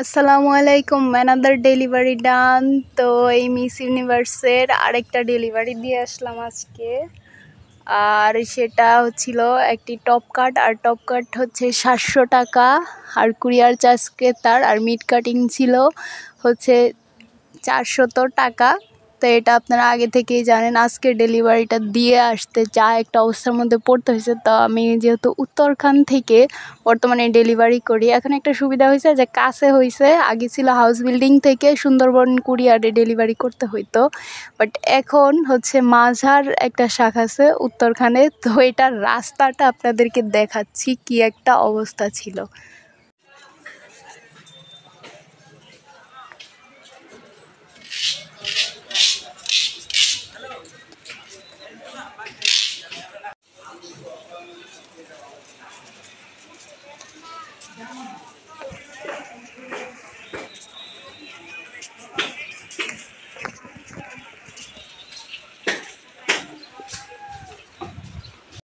আসসালামু আলাইকুম। Another delivery ডান। তো এই মিস ইউনিভার্সের আরেকটা ডেলিভারি দিয়ে আসলাম আজকে। আর সেটা হচ্ছিল একটি টপ কাট, আর টপ কাট হচ্ছে 700 টাকা, আর কুরিয়ার চার্জকে তার আর মিড কাটিং ছিল হচ্ছে 400 টাকা। তো এটা আপনারা আগে থেকেই জানেন। আজকে ডেলিভারিটা দিয়ে আসতে যা একটা অবস্থার মধ্যে পড়তে হয়েছে। তো আমি যেহেতু উত্তরখান থেকে বর্তমানে ডেলিভারি করি, এখন একটা সুবিধা হয়েছে যে কাছে হয়েছে। আগে ছিল হাউস বিল্ডিং থেকে সুন্দরবন কুরিয়ারে ডেলিভারি করতে হইতো, বাট এখন হচ্ছে মাঝার একটা শাখা আছে উত্তরখানে। তো এটার রাস্তাটা আপনাদেরকে দেখাচ্ছি কি একটা অবস্থা ছিল।